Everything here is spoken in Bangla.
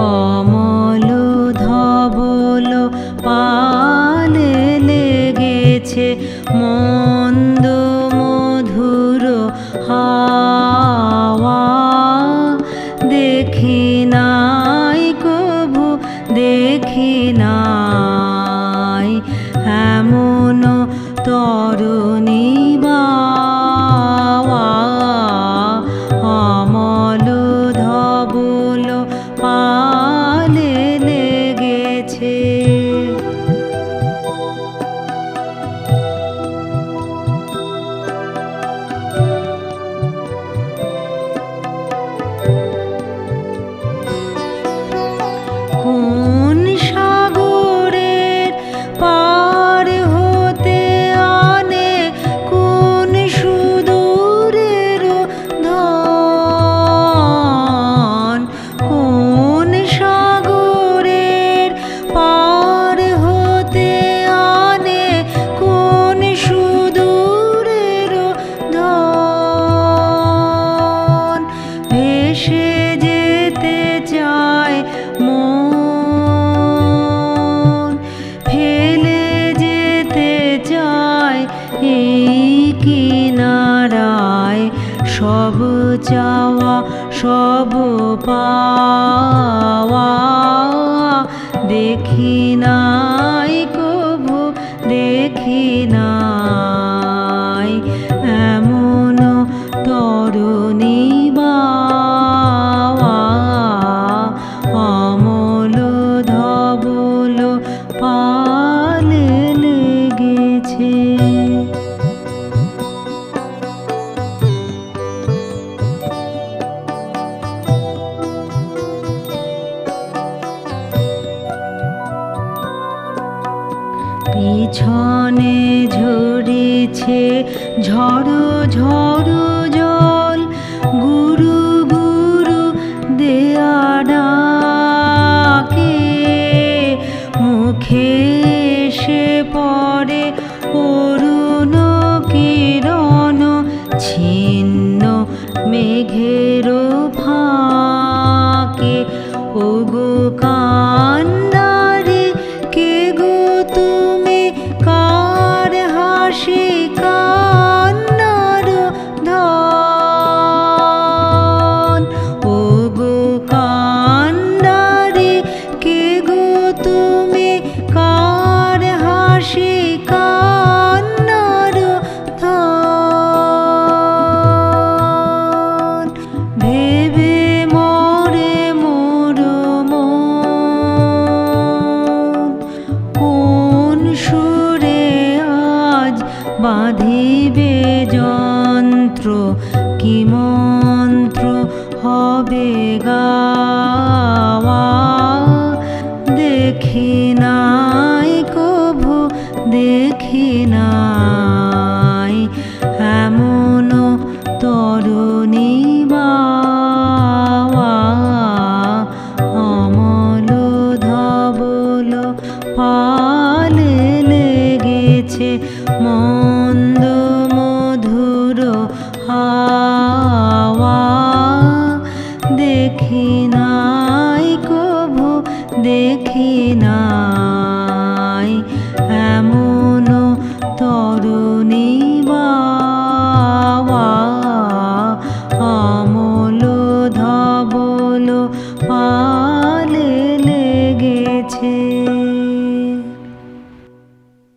অমল ধবল পালে লেগেছে মন্দ মধুর হাওয়া, দেখি নাই কভু দেখি নাই এমন তরুণী বাওয়া। অমল ধবল পালে লেগেছে। কোন সাগরের পার হতে আনে কোন সুদূরের ধন, কোন সাগরের পার হতে আনে কোন সুদূরের ধন, ভেসে যেতে চায় মন, ফেলে যেতে চায় এই কিনারায় সব চাওয়া সব পাওয়া। দেখি নাই কভু দেখি নাই এমন তরুণী বাওয়া। অমল ধবল পালে লেগেছে। পিছনে ঝরেছে ঝড়ো ঝড়ো জল, গুরু গুরু দেয়া ডাকে, মুখে এসে পড়ে অরুণ কিরণ ছিন্ন মেঘের ফাঁকে। ওগো কান্নারে কে গো তুমি, কার হাসি কান্নার ধন। ওগো কান্নারে কে গো তুমি, কার হাসি কান্নার ধন। ভেবে মরে মোর মন, কোন সুরে আজ বাঁধিবে যন্ত্র, কি মন্ত্র হবে গাওয়া। দেখি নাই কভু দেখি নাই এমন তরুণী বাওয়া। অমল ধবল পালে লেগেছে মন্দ মধুর হাওয়া। দেখি নাই কভু দেখি নাই।